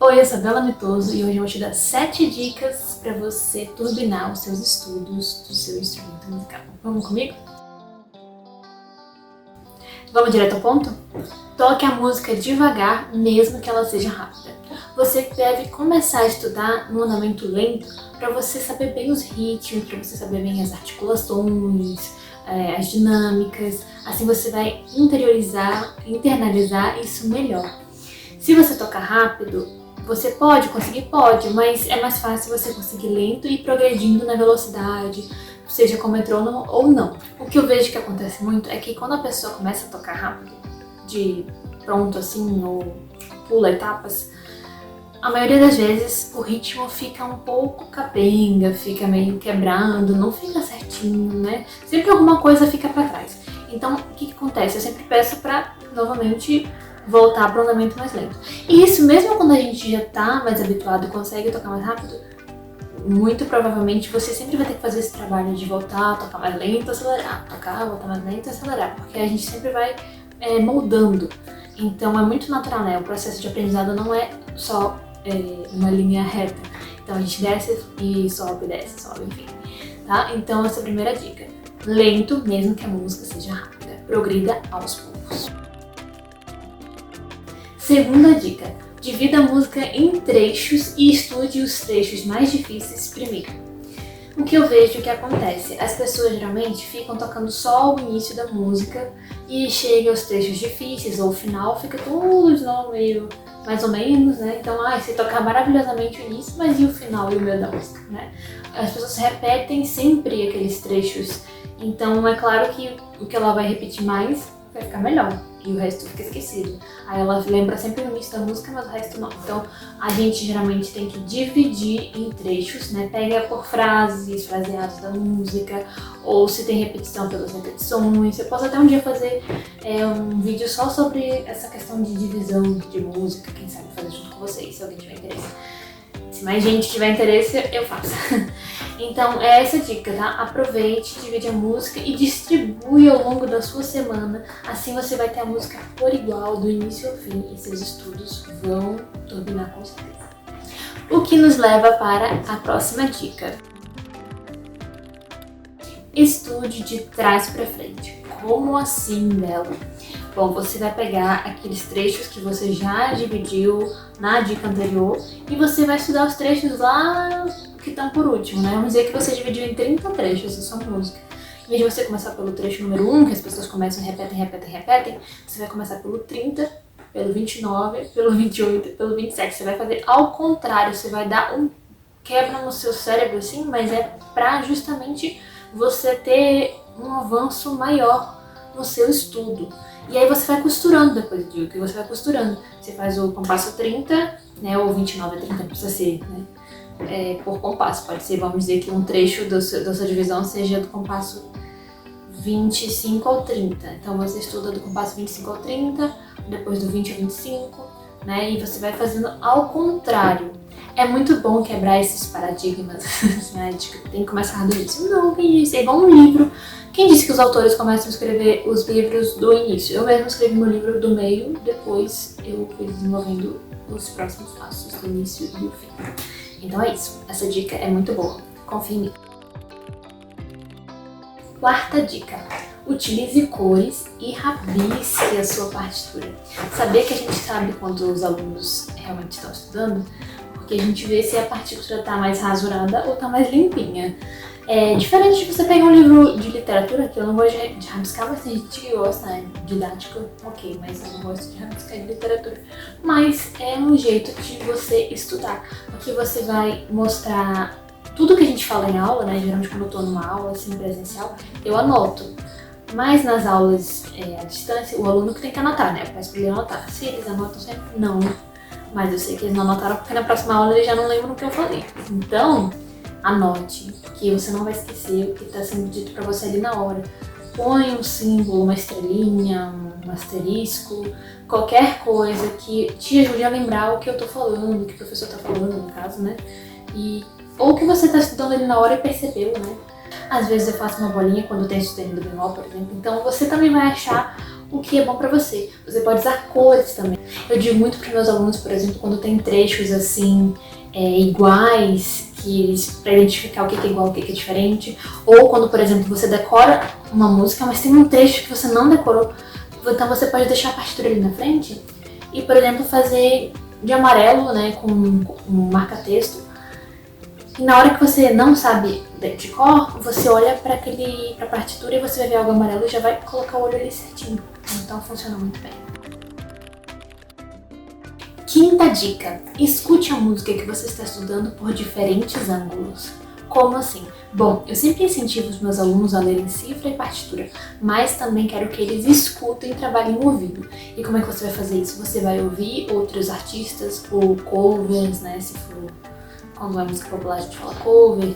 Oi, eu sou a Bela Mitoso e hoje eu vou te dar 7 dicas para você turbinar os seus estudos do seu instrumento musical. Vamos comigo? Vamos direto ao ponto? Toque a música devagar, mesmo que ela seja rápida. Você deve começar a estudar no andamento lento para você saber bem os ritmos, para você saber bem as articulações, as dinâmicas. Assim você vai internalizar isso melhor. Se você tocar rápido, você pode conseguir? Pode, mas é mais fácil você conseguir lento e ir progredindo na velocidade, seja com metrônomo ou não. O que eu vejo que acontece muito é que quando a pessoa começa a tocar rápido, de pronto assim, ou pula etapas, a maioria das vezes o ritmo fica um pouco capenga, fica meio quebrando, não fica certinho, né? Sempre alguma coisa fica pra trás. Então, o que acontece? Eu sempre peço pra, novamente, voltar para o andamento mais lento. E isso mesmo quando a gente já tá mais habituado e consegue tocar mais rápido, muito provavelmente você sempre vai ter que fazer esse trabalho de voltar, tocar mais lento, acelerar, tocar, voltar mais lento, acelerar, porque a gente sempre vai moldando. Então é muito natural, né? O processo de aprendizado não é só uma linha reta. Então a gente desce e sobe, enfim. Tá? Então essa é a primeira dica. Lento, mesmo que a música seja rápida. Progrida aos poucos. Segunda dica, divida a música em trechos e estude os trechos mais difíceis primeiro. O que eu vejo que acontece? As pessoas geralmente ficam tocando só o início da música e chega aos trechos difíceis ou o final fica tudo de novo meio mais ou menos, né? Então, você tocar maravilhosamente o início, mas e o final e o meio da música, né? As pessoas repetem sempre aqueles trechos, então é claro que o que ela vai repetir mais vai ficar melhor. E o resto fica esquecido. Aí ela lembra sempre o início da música, mas o resto não. Então a gente geralmente tem que dividir em trechos, né? Pega por frases, fraseados da música, ou se tem repetição pelas repetições. Eu posso até um dia fazer um vídeo só sobre essa questão de divisão de música, quem sabe fazer junto com vocês, se alguém tiver interesse. Se mais gente tiver interesse, eu faço. Então é essa dica, tá? Aproveite, divide a música e distribui ao longo da sua semana. Assim você vai ter a música por igual, do início ao fim, e seus estudos vão turbinar com certeza. O que nos leva para a próxima dica. Estude de trás para frente. Como assim, Bela? Bom, você vai pegar aqueles trechos que você já dividiu na dica anterior e você vai estudar os trechos lá que estão por último, né? Vamos dizer que você dividiu em 30 trechos a sua música. Em vez de você começar pelo trecho número 1, que as pessoas começam e repetem, você vai começar pelo 30, pelo 29, pelo 28, pelo 27. Você vai fazer ao contrário, você vai dar um quebra no seu cérebro, assim, mas é pra justamente você ter um avanço maior no seu estudo. E aí você vai costurando depois do que você vai costurando. Você faz o compasso 30, né, ou 29 a 30, precisa ser, né? Por compasso, pode ser, vamos dizer que um trecho da sua divisão seja do compasso 25 ao 30. Então você estuda do compasso 25 ao 30, depois do 20 ao 25, né? E você vai fazendo ao contrário. É muito bom quebrar esses paradigmas, né? De que tem que começar do início. Não, quem disse? É igual um livro. Quem disse que os autores começam a escrever os livros do início? Eu mesmo escrevi meu livro do meio, depois eu fui desenvolvendo os próximos passos do início e do fim. Então é isso, essa dica é muito boa, confie em mim. Quarta dica, utilize cores e rabisque a sua partitura. Saber que a gente sabe quando os alunos realmente estão estudando, porque a gente vê se a partitura está mais rasurada ou está mais limpinha. É diferente de você pegar um livro de literatura, que eu não gosto de rabiscar, mas tem gente que gosta, né? Didático, ok, mas eu não gosto de rabiscar de literatura. Mas é um jeito de você estudar, porque você vai mostrar tudo que a gente fala em aula, né? Geralmente quando eu tô numa aula assim presencial, eu anoto. Mas nas aulas à distância, o aluno que tem que anotar, né? Eu peço pra ele anotar. Se eles anotam sempre, não. Mas eu sei que eles não anotaram porque na próxima aula eles já não lembram o que eu falei. Então, anote, porque você não vai esquecer o que está sendo dito para você ali na hora. Põe um símbolo, uma estrelinha, um asterisco, qualquer coisa que te ajude a lembrar o que eu tô falando, o que o professor tá falando, no caso, né? Ou que você tá estudando ali na hora e percebeu, né? Às vezes eu faço uma bolinha quando eu tenho estudando do bemol, por exemplo, então você também vai achar o que é bom pra você. Você pode usar cores também. Eu digo muito para meus alunos, por exemplo, quando tem trechos assim iguais, que eles para identificar o que é igual, o que é diferente, ou quando, por exemplo, você decora uma música, mas tem um trecho que você não decorou, então você pode deixar a partitura ali na frente e, por exemplo, fazer de amarelo, né, com um marca-texto. E na hora que você não sabe de cor, você olha para a partitura e você vai ver algo amarelo e já vai colocar o olho ali certinho. Então funciona muito bem. Quinta dica: escute a música que você está estudando por diferentes ângulos. Como assim? Bom, eu sempre incentivo os meus alunos a lerem cifra e partitura, mas também quero que eles escutem e trabalhem o ouvido. E como é que você vai fazer isso? Você vai ouvir outros artistas ou covers, né? Se for quando é música popular a gente fala cover.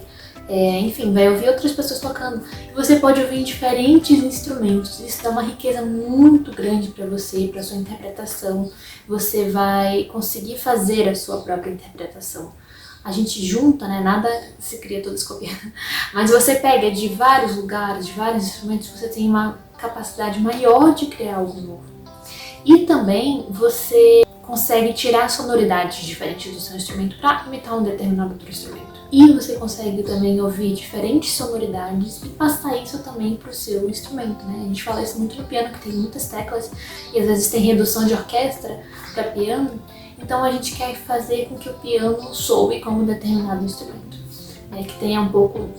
Enfim, vai ouvir outras pessoas tocando. E você pode ouvir diferentes instrumentos. Isso dá uma riqueza muito grande para você, para sua interpretação. Você vai conseguir fazer a sua própria interpretação. A gente junta, né? Nada se cria todo copiando. Mas você pega de vários lugares, de vários instrumentos, você tem uma capacidade maior de criar algo novo. E também você consegue tirar sonoridades diferentes do seu instrumento para imitar um determinado outro instrumento. E você consegue também ouvir diferentes sonoridades e passar isso também para o seu instrumento, né? A gente fala isso muito no piano, que tem muitas teclas e às vezes tem redução de orquestra para piano. Então a gente quer fazer com que o piano soe como um determinado instrumento, né? Que tenha um pouco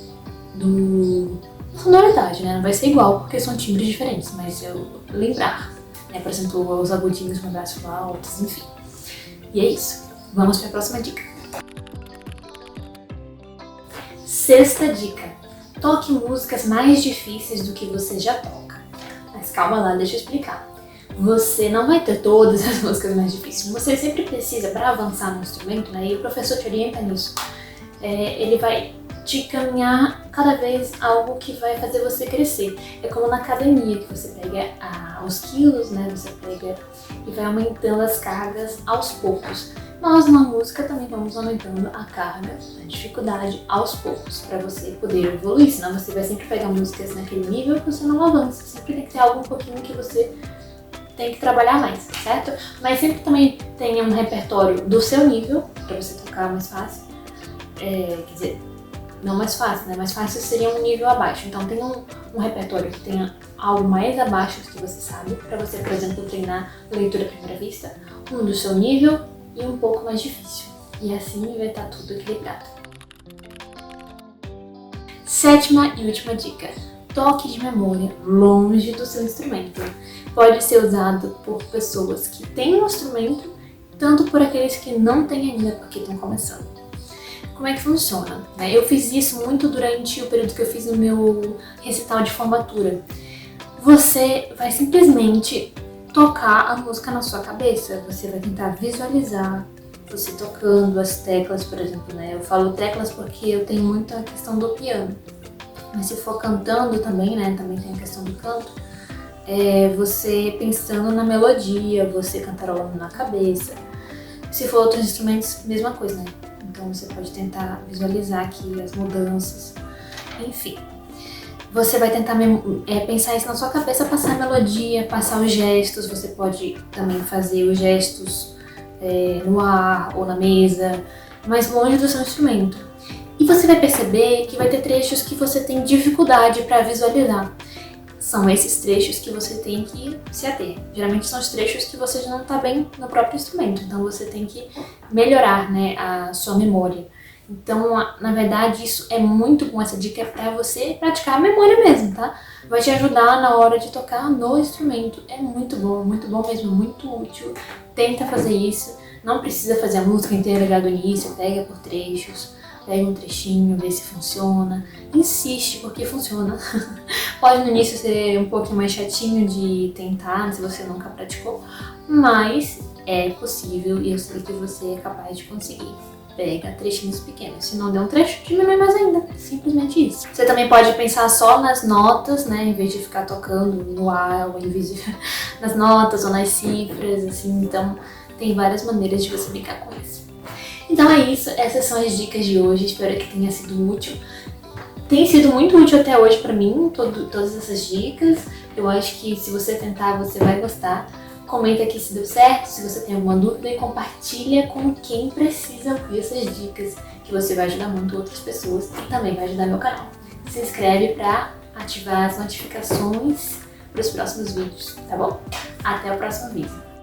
da sonoridade, né? Não vai ser igual porque são timbres diferentes, mas eu lembrar. Por exemplo, os agudinhos com as flautas, enfim. E é isso. Vamos para a próxima dica. Sexta dica: toque músicas mais difíceis do que você já toca. Mas calma lá, deixa eu explicar. Você não vai ter todas as músicas mais difíceis. Você sempre precisa, para avançar no instrumento, né? E o professor te orienta nisso. Ele vai te caminhar cada vez algo que vai fazer você crescer. É como na academia, que você pega os quilos, né? Você pega e vai aumentando as cargas aos poucos. Nós na música também vamos aumentando a carga, a dificuldade aos poucos, para você poder evoluir. Senão você vai sempre pegar músicas naquele nível que você não avança. Sempre tem que ter algo um pouquinho que você tem que trabalhar mais, certo? Mas sempre também tenha um repertório do seu nível, para você tocar mais fácil. Quer dizer, não mais fácil, né? Mais fácil seria um nível abaixo. Então tem um repertório que tenha algo mais abaixo do que você sabe, para você, por exemplo, treinar leitura à primeira vista, um do seu nível e um pouco mais difícil. E assim vai estar tudo equilibrado. Sétima e última dica: toque de memória longe do seu instrumento. Pode ser usado por pessoas que têm um instrumento, tanto por aqueles que não têm ainda porque estão começando. Como é que funciona? Eu fiz isso muito durante o período que eu fiz no meu recital de formatura. Você vai simplesmente tocar a música na sua cabeça. Você vai tentar visualizar você tocando as teclas, por exemplo, né? Eu falo teclas porque eu tenho muita questão do piano. Mas se for cantando também, né? Também tem a questão do canto. Você pensando na melodia, você cantarolando na cabeça. Se for outros instrumentos, mesma coisa, né? Então você pode tentar visualizar aqui as mudanças, enfim. Você vai tentar pensar isso na sua cabeça, passar a melodia, passar os gestos. Você pode também fazer os gestos no ar ou na mesa, mas longe do seu instrumento. E você vai perceber que vai ter trechos que você tem dificuldade para visualizar. São esses trechos que você tem que se ater. Geralmente são os trechos que você já não está bem no próprio instrumento, então você tem que melhorar, né, a sua memória. Então, na verdade, isso é muito bom, essa dica é para você praticar a memória mesmo, tá? Vai te ajudar na hora de tocar no instrumento. É muito bom mesmo, muito útil. Tenta fazer isso. Não precisa fazer a música inteira já do início, pega por trechos. Pega um trechinho, vê se funciona. Insiste, porque funciona. Pode no início ser um pouquinho mais chatinho de tentar, se você nunca praticou, mas é possível e eu sei que você é capaz de conseguir. Pega trechinhos pequenos. Se não der um trecho, diminui mais ainda. Simplesmente isso. Você também pode pensar só nas notas, né? Em vez de ficar tocando no ar, ou em vez de nas notas ou nas cifras, assim. Então, tem várias maneiras de você brincar com isso. Então é isso. Essas são as dicas de hoje. Espero que tenha sido útil. Tem sido muito útil até hoje pra mim, todas essas dicas. Eu acho que se você tentar, você vai gostar. Comenta aqui se deu certo, se você tem alguma dúvida e compartilha com quem precisa ouvir essas dicas, que você vai ajudar muito outras pessoas e também vai ajudar meu canal. Se inscreve para ativar as notificações para os próximos vídeos, tá bom? Até o próximo vídeo.